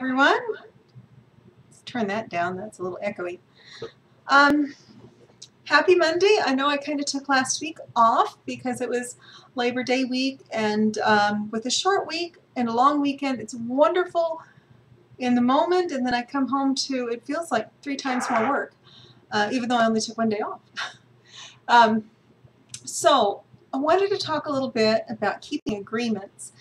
Everyone. Let's turn that down. That's a little echoey. Um, Happy Monday. I know I kind of took last week off because it was Labor Day week, and with a short week and a long weekend, it's wonderful in the moment, and then I come home to, it feels like 3 times more work, even though I only took 1 day off. So I wanted to talk a little bit about keeping agreements.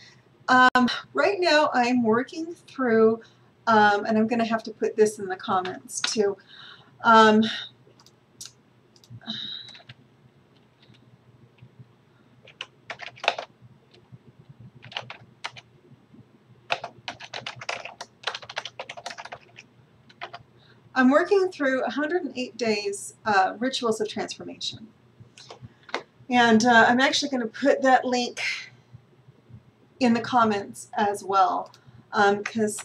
Right now I'm working through, and I'm going to have to put this in the comments too. I'm working through 108 days rituals of transformation. And I'm actually going to put that link in the comments as well, because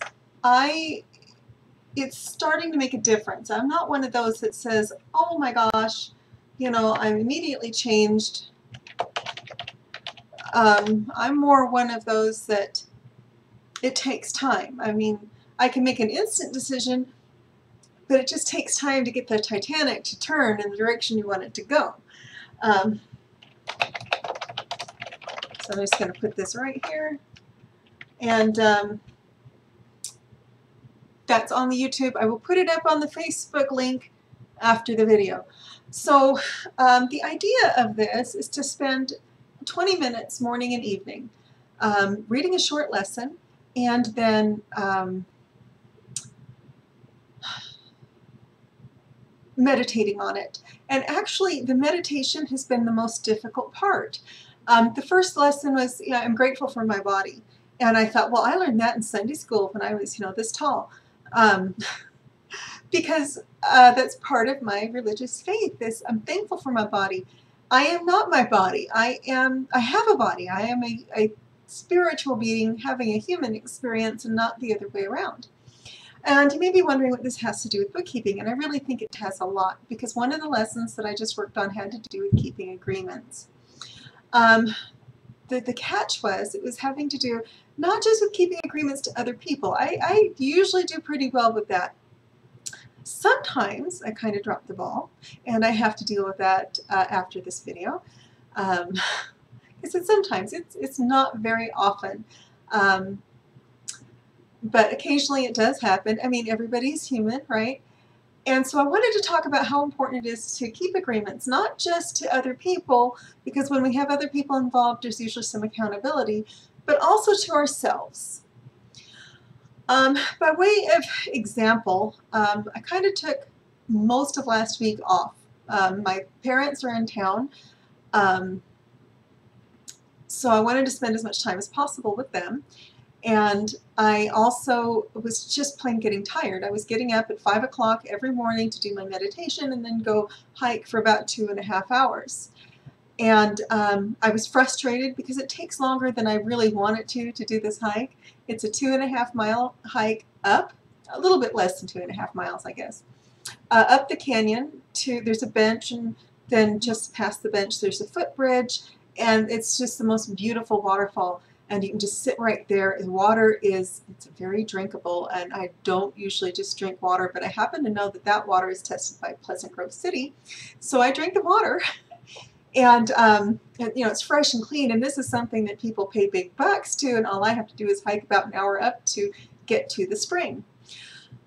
it's starting to make a difference. I'm not one of those that says, oh my gosh, you know, I'm immediately changed. I'm more one of those that it takes time. I mean, I can make an instant decision, but it just takes time to get the Titanic to turn in the direction you want it to go. So I'm just going to put this right here. And that's on the YouTube. I will put it up on the Facebook link after the video. So the idea of this is to spend 20 minutes morning and evening reading a short lesson, and then meditating on it. And actually the meditation has been the most difficult part. The first lesson was, I'm grateful for my body. And I thought, well, I learned that in Sunday school when I was, this tall. Because that's part of my religious faith, is I'm thankful for my body. I am not my body. I have a body. I am a spiritual being having a human experience, and not the other way around. And you may be wondering what this has to do with bookkeeping, and I really think it has a lot, because one of the lessons that I just worked on had to do with keeping agreements. The catch was, it was having to do not just with keeping agreements to other people. I usually do pretty well with that. Sometimes I kind of drop the ball, and I have to deal with that after this video. Sometimes it's not very often. But occasionally it does happen. I mean, everybody's human, right? And so I wanted to talk about how important it is to keep agreements, not just to other people, because when we have other people involved, there's usually some accountability, but also to ourselves. By way of example, I kind of took most of last week off. My parents are in town, so I wanted to spend as much time as possible with them. And I also was just plain getting tired. I was getting up at 5 o'clock every morning to do my meditation and then go hike for about 2.5 hours. And I was frustrated because it takes longer than I really want it to do this hike. It's a 2.5 mile hike up, a little bit less than 2.5 miles, I guess, up the canyon there's a bench, and then just past the bench there's a footbridge, and it's just the most beautiful waterfall. And you can just sit right there. The water it's very drinkable, and I don't usually just drink water, but I happen to know that that water is tested by Pleasant Grove City. So I drink the water, and it's fresh and clean, and this is something that people pay big bucks to, and all I have to do is hike about an hour up to get to the spring.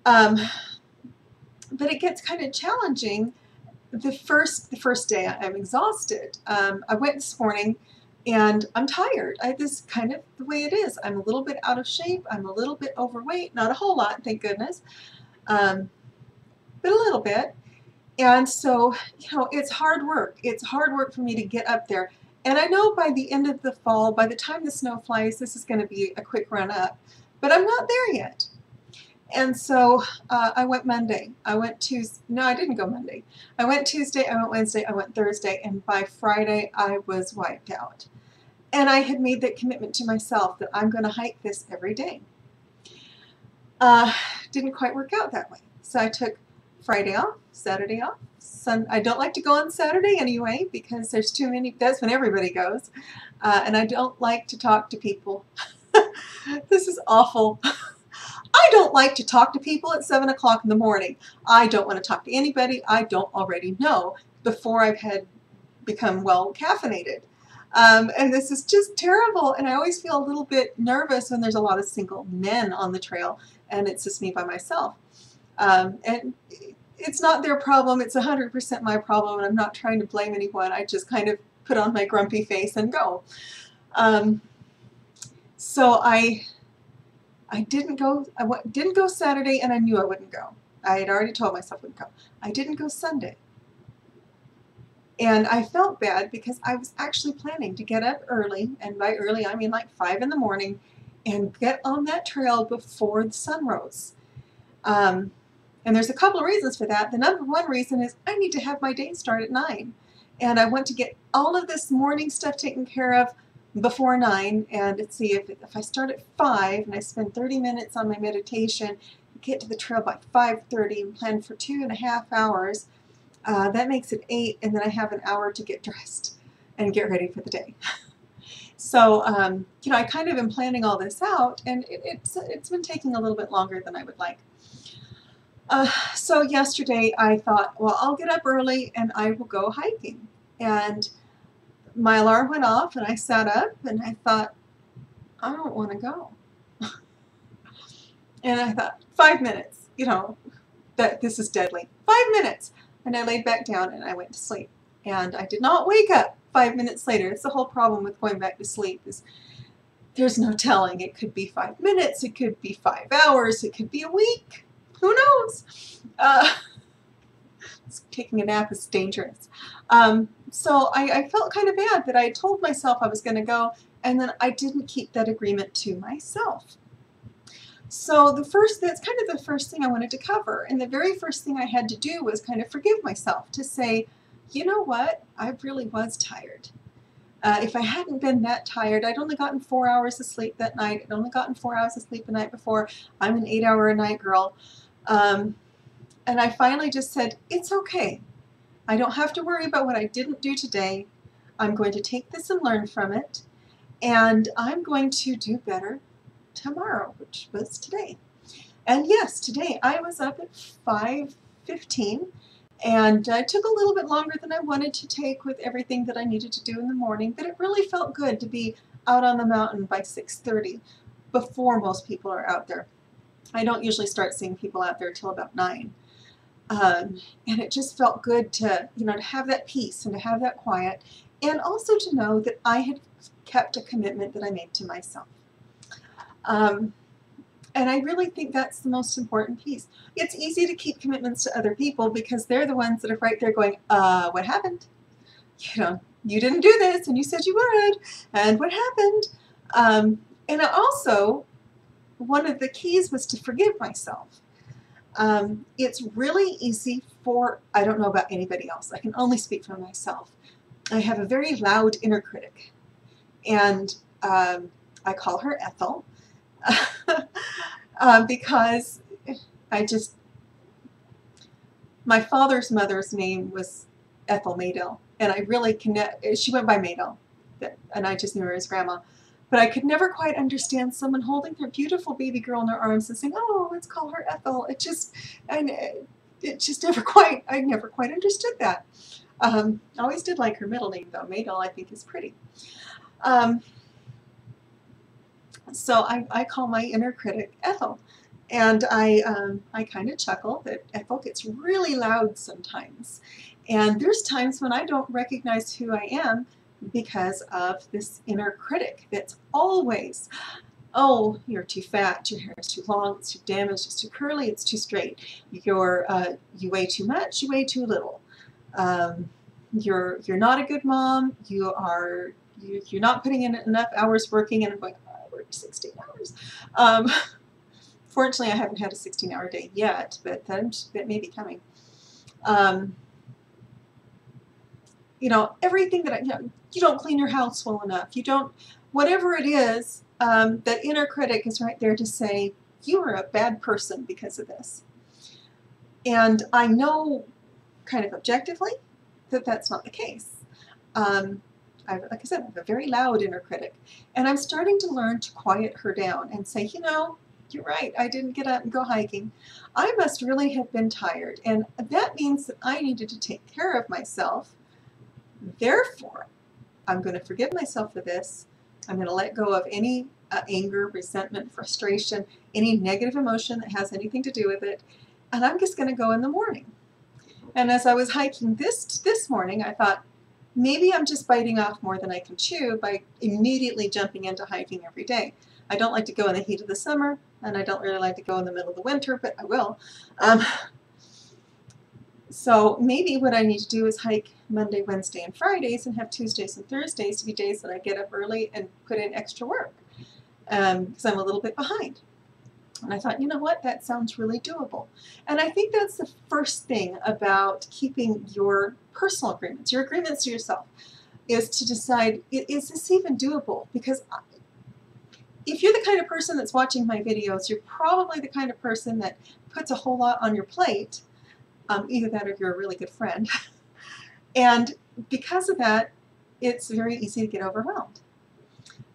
But it gets kind of challenging. The first day I'm exhausted. I went this morning, and I'm tired. This is kind of the way it is. I'm a little bit out of shape. I'm a little bit overweight. Not a whole lot, thank goodness, but a little bit. And so, it's hard work. It's hard work for me to get up there. And I know by the end of the fall, by the time the snow flies, this is going to be a quick run up. But I'm not there yet. And so I went Monday. I went Tuesday. No, I didn't go Monday. I went Tuesday, I went Wednesday, I went Thursday, and by Friday I was wiped out. And I had made that commitment to myself that I'm going to hike this every day. Didn't quite work out that way. So I took Friday off, Saturday off. I don't like to go on Saturday anyway, because there's too many. That's when everybody goes. And I don't like to talk to people. This is awful. I don't like to talk to people at 7 o'clock in the morning. I don't want to talk to anybody I don't already know before I've become well caffeinated. And this is just terrible. And I always feel a little bit nervous when there's a lot of single men on the trail and it's just me by myself. And it's not their problem. It's 100% my problem. And I'm not trying to blame anyone. I just kind of put on my grumpy face and go. So I didn't go. Didn't go Saturday, and I knew I wouldn't go. I had already told myself I wouldn't go. I didn't go Sunday. And I felt bad because I was actually planning to get up early, and by early I mean like 5 in the morning, and get on that trail before the sun rose. And there's a couple of reasons for that. The number one reason is I need to have my day start at 9. And I want to get all of this morning stuff taken care of before 9. And let's see, if I start at 5 and I spend 30 minutes on my meditation, get to the trail by 5:30 and plan for 2.5 hours, that makes it 8, and then I have an hour to get dressed and get ready for the day. So, you know, I kind of am planning all this out, and it's been taking a little bit longer than I would like. So yesterday I thought, well, I'll get up early and I will go hiking. And my alarm went off and I sat up and I thought, I don't want to go. And I thought, 5 minutes, you know, that this is deadly. 5 minutes. And I laid back down and I went to sleep. And I did not wake up 5 minutes later. It's the whole problem with going back to sleep is there's no telling. It could be 5 minutes. It could be 5 hours. It could be a week. Who knows? Taking a nap is dangerous. So I felt kind of bad that I told myself I was going to go, and then I didn't keep that agreement to myself. So that's kind of the first thing I wanted to cover. And the very first thing I had to do was kind of forgive myself, to say, you know what? I really was tired. If I hadn't been that tired, I'd only gotten 4 hours of sleep that night. I'd only gotten 4 hours of sleep the night before. I'm an 8-hour-a-night girl. And I finally just said, it's okay. I don't have to worry about what I didn't do today. I'm going to take this and learn from it. And I'm going to do better tomorrow, which was today. And yes, today I was up at 5:15. And it took a little bit longer than I wanted to take with everything that I needed to do in the morning, but it really felt good to be out on the mountain by 6:30 before most people are out there. I don't usually start seeing people out there till about 9. And it just felt good to, you know, to have that peace and to have that quiet, and also to know that I had kept a commitment that I made to myself. And I really think that's the most important piece. It's easy to keep commitments to other people because they're the ones that are right there going, what happened? You know, you didn't do this and you said you would, and what happened? And also, one of the keys was to forgive myself. It's really easy for, I don't know about anybody else, I can only speak for myself. I have a very loud inner critic, and I call her Ethel. Because my father's mother's name was Ethel Maydell, and I really she went by Maydell, and I just knew her as Grandma. But I could never quite understand someone holding their beautiful baby girl in their arms and saying, oh, let's call her Ethel. It just never quite, I never quite understood that. I always did like her middle name, though. Maydell, I think, is pretty. So I call my inner critic Ethel, and I kind of chuckle that Ethel gets really loud sometimes, and there's times when I don't recognize who I am because of this inner critic that's always, oh, you're too fat, your hair is too long, it's too damaged, it's too curly, it's too straight, you weigh too much, you weigh too little, you're not a good mom, you're not putting in enough hours working. And I'm going, 16 hours. Fortunately, I haven't had a 16-hour day yet, but that may be coming. You know, everything that you don't clean your house well enough. You don't, whatever it is, that inner critic is right there to say, you are a bad person because of this. And I know kind of objectively that that's not the case. Like I said, I have a very loud inner critic, and I'm starting to learn to quiet her down and say, you know, you're right, I didn't get up and go hiking. I must really have been tired, and that means that I needed to take care of myself. Therefore, I'm going to forgive myself for this. I'm going to let go of any anger, resentment, frustration, any negative emotion that has anything to do with it, and I'm just going to go in the morning. And as I was hiking this morning, I thought, maybe I'm just biting off more than I can chew by immediately jumping into hiking every day. I don't like to go in the heat of the summer, and I don't really like to go in the middle of the winter, but I will. So maybe what I need to do is hike Monday, Wednesday, and Fridays, and have Tuesdays and Thursdays to be days that I get up early and put in extra work, because I'm a little bit behind. And I thought, you know what, that sounds really doable. And I think that's the first thing about keeping your personal agreements, your agreements to yourself, is to decide, is this even doable? Because if you're the kind of person that's watching my videos, you're probably the kind of person that puts a whole lot on your plate, either that or you're a really good friend. And because of that, it's very easy to get overwhelmed.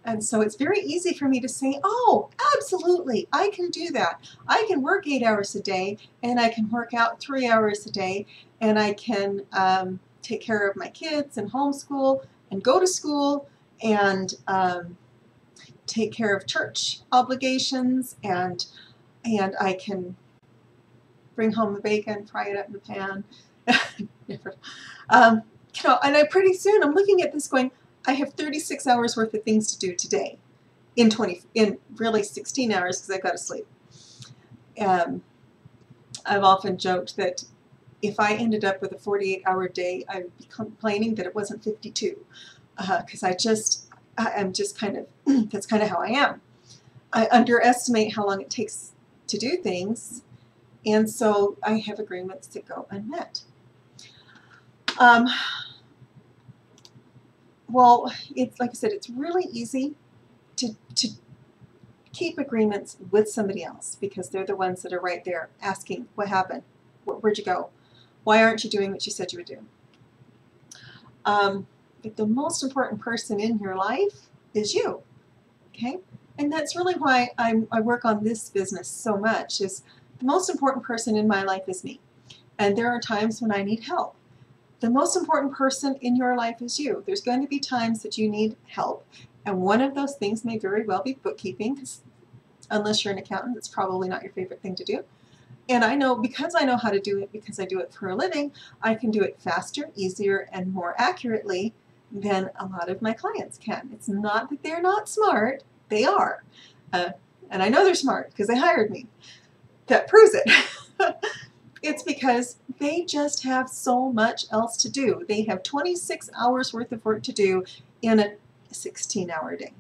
And so it's very easy for me to say, oh, absolutely, I can do that. I can work 8 hours a day, and I can work out 3 hours a day, and I can take care of my kids and homeschool and go to school and take care of church obligations, and I can bring home the bacon, fry it up in the pan. You know, and pretty soon I'm looking at this going, I have 36 hours worth of things to do today in really 16 hours because I've got to sleep. I've often joked that if I ended up with a 48-hour day, I would be complaining that it wasn't 52, because I'm just kind of, that's kind of how I am. I underestimate how long it takes to do things, and so I have agreements that go unmet. Well, it's like I said, it's really easy to keep agreements with somebody else because they're the ones that are right there asking, what happened? Where'd you go? Why aren't you doing what you said you would do? But the most important person in your life is you, okay? And that's really why I work on this business so much, is the most important person in my life is me. And there are times when I need help. The most important person in your life is you. There's going to be times that you need help, and one of those things may very well be bookkeeping, because unless you're an accountant, it's probably not your favorite thing to do. And I know, because I know how to do it, because I do it for a living, I can do it faster, easier, and more accurately than a lot of my clients can. It's not that they're not smart, they are. And I know they're smart because they hired me. That proves it. It's because they just have so much else to do. They have 26 hours worth of work to do in a 16-hour day.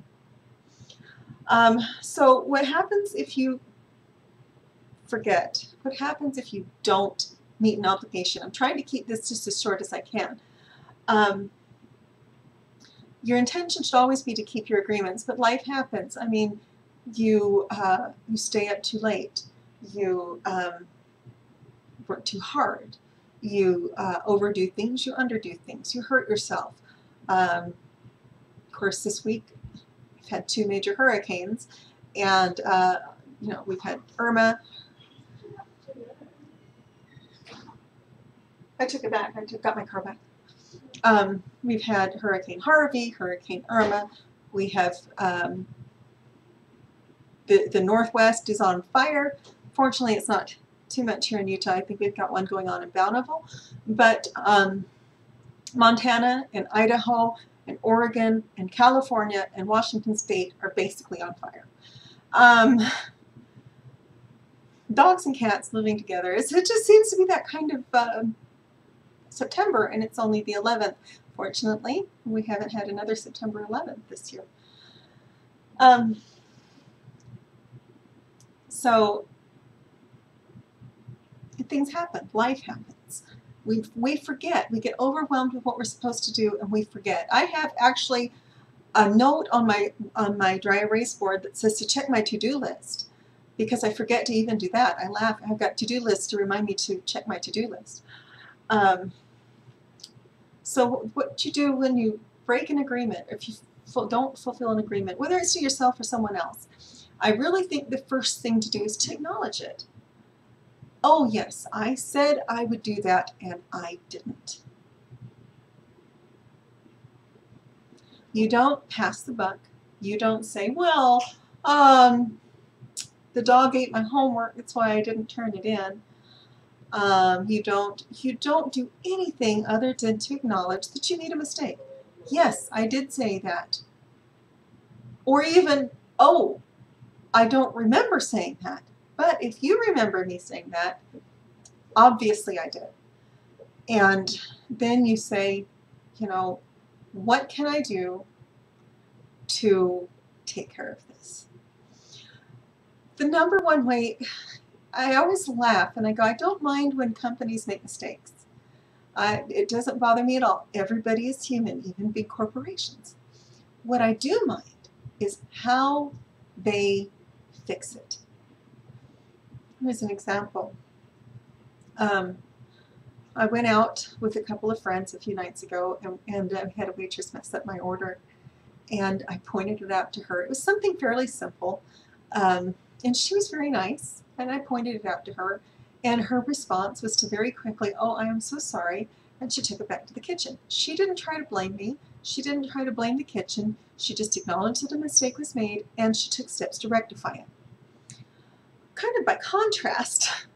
So what happens if you forget? What happens if you don't meet an obligation? I'm trying to keep this just as short as I can. Your intention should always be to keep your agreements, but life happens. I mean, you stay up too late. You work too hard. You overdo things. You underdo things. You hurt yourself. Of course, this week we've had 2 major hurricanes, and you know, we've had Irma. I took it back. Got my car back. We've had Hurricane Harvey, Hurricane Irma. We have the Northwest is on fire. Fortunately, it's not too much here in Utah. I think we've got one going on in Bountiful. But Montana and Idaho and Oregon and California and Washington State are basically on fire. Dogs and cats living together. It just seems to be that kind of September, and it's only the 11th. Fortunately, we haven't had another September 11th this year. So things happen. Life happens. We forget. We get overwhelmed with what we're supposed to do, and we forget. I have actually a note on my dry erase board that says to check my to-do list, because I forget to even do that. I laugh. I've got to-do lists to remind me to check my to-do list. So what you do when you break an agreement, if you don't fulfill an agreement, whether it's to yourself or someone else, I really think the first thing to do is to acknowledge it. Oh yes, I said I would do that and I didn't. You don't pass the buck. You don't say, well, the dog ate my homework, that's why I didn't turn it in. You don't do anything other than to acknowledge that you made a mistake. Yes, I did say that. Or even, oh, I don't remember saying that. But if you remember me saying that, obviously I did. And then you say, you know, what can I do to take care of this? The number one way, I always laugh and I go, I don't mind when companies make mistakes. It doesn't bother me at all. Everybody is human, even big corporations. What I do mind is how they fix it. Here's an example. I went out with a couple of friends a few nights ago and I had a waitress mess up my order. And I pointed it out to her. It was something fairly simple. And she was very nice. And I pointed it out to her. And her response was to very quickly, oh, I am so sorry. And she took it back to the kitchen. She didn't try to blame me. She didn't try to blame the kitchen. She just acknowledged that a mistake was made and she took steps to rectify it. Kind of by contrast,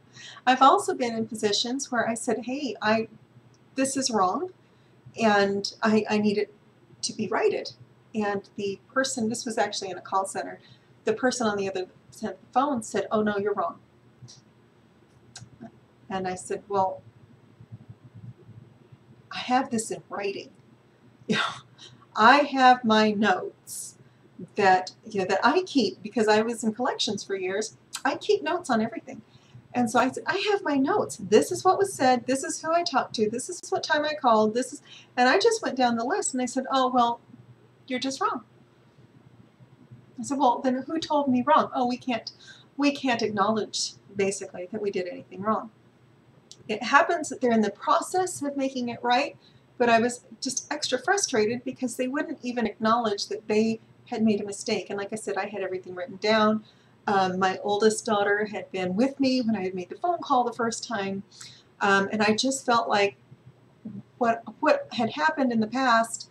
I've also been in positions where I said, hey, this is wrong and I need it to be righted. And the person, this was actually in a call center, the person on the other side of the phone said, oh no, you're wrong. And I said, well, I have this in writing. You know, I have my notes that that I keep because I was in collections for years. I keep notes on everything. And so I said, I have my notes. This is what was said. This is who I talked to. This is what time I called. And I just went down the list and I said, oh, well, you're just wrong. I said, well, then who told me wrong? Oh, we can't acknowledge basically that we did anything wrong. It happens that they're in the process of making it right, but I was just extra frustrated because they wouldn't even acknowledge that they had made a mistake. And like I said, I had everything written down. My oldest daughter had been with me when I had made the phone call the first time. And I just felt like what had happened in the past,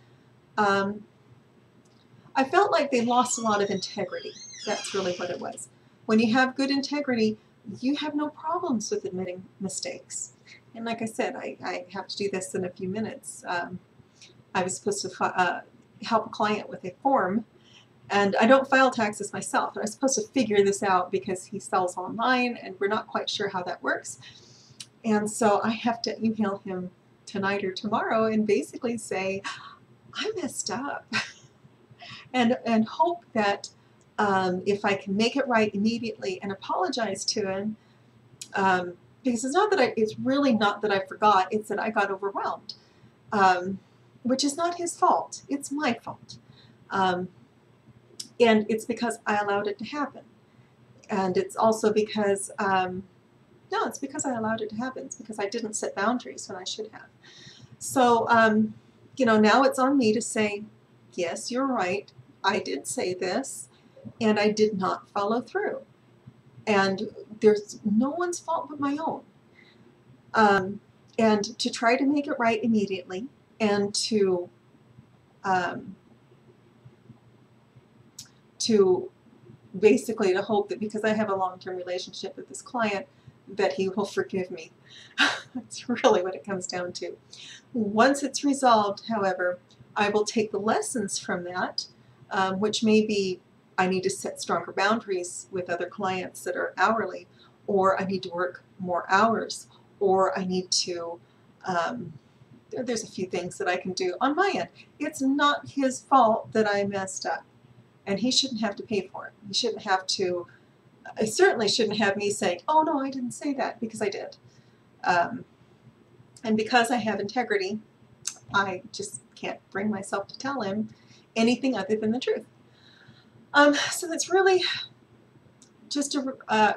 I felt like they lost a lot of integrity. That's really what it was. When you have good integrity, you have no problems with admitting mistakes. And like I said, I have to do this in a few minutes. I was supposed to help a client with a form, and I don't file taxes myself. And I was supposed to figure this out because he sells online, and we're not quite sure how that works. And so I have to email him tonight or tomorrow and basically say, I messed up. and hope that if I can make it right immediately and apologize to him, because it's really not that I forgot, it's that I got overwhelmed, which is not his fault, it's my fault. And it's because I allowed it to happen. And it's also because, no, it's because I allowed it to happen. It's because I didn't set boundaries when I should have. So, now it's on me to say, yes, you're right, I did say this, and I did not follow through. And there's no one's fault but my own. And to try to make it right immediately, and to basically to hope that because I have a long-term relationship with this client, that he will forgive me. That's really what it comes down to. Once it's resolved, however, I will take the lessons from that, which may be I need to set stronger boundaries with other clients that are hourly, or I need to work more hours, or I need to, there's a few things that I can do on my end. It's not his fault that I messed up, and he shouldn't have to pay for it. He shouldn't have to, I certainly shouldn't have me saying, oh no, I didn't say that, because I did. And because I have integrity, I just can't bring myself to tell him anything other than the truth. So that's really just my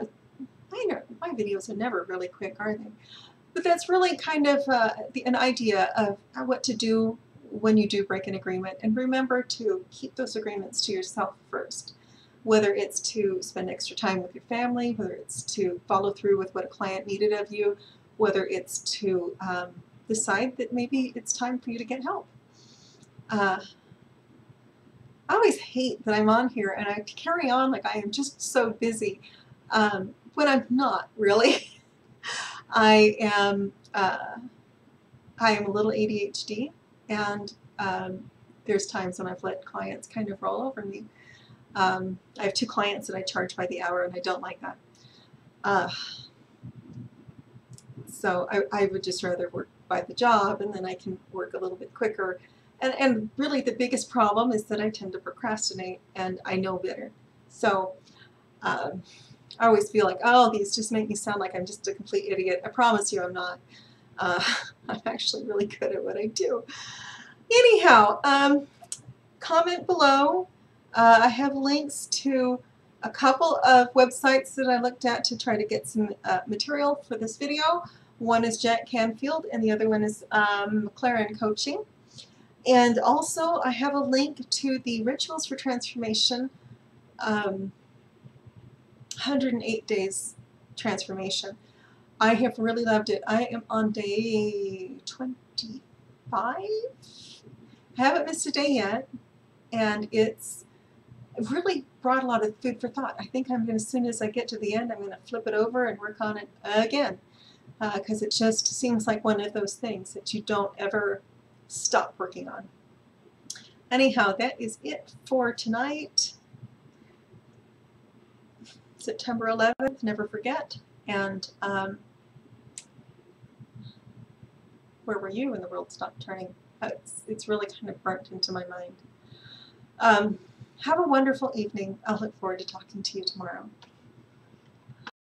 videos are never really quick, are they? But that's really kind of an idea of what to do when you do break an agreement. And remember to keep those agreements to yourself first. whether it's to spend extra time with your family, whether it's to follow through with what a client needed of you, whether it's to decide that maybe it's time for you to get help. I always hate that I'm on here and I carry on like I am just so busy when I'm not really. I am a little ADHD, and there's times when I've let clients kind of roll over me. I have 2 clients that I charge by the hour, and I don't like that. So I would just rather work by the job, and then I can work a little bit quicker. And really the biggest problem is that I tend to procrastinate, and I know better. So I always feel like, oh, these just make me sound like I'm just a complete idiot. I promise you I'm not. I'm actually really good at what I do. Anyhow, comment below. I have links to a couple of websites that I looked at to try to get some material for this video. One is Jack Canfield and the other one is McLaren Coaching. And also I have a link to the Rituals for Transformation 108 Days Transformation. I have really loved it. I am on day 25. I haven't missed a day yet, and it's really brought a lot of food for thought. I think I'm going to, as soon as I get to the end, I'm going to flip it over and work on it again, because it just seems like one of those things that you don't ever stop working on. Anyhow, that is it for tonight. September 11th, never forget. And where were you when the world stopped turning? It's really kind of burnt into my mind. Have a wonderful evening. I'll look forward to talking to you tomorrow.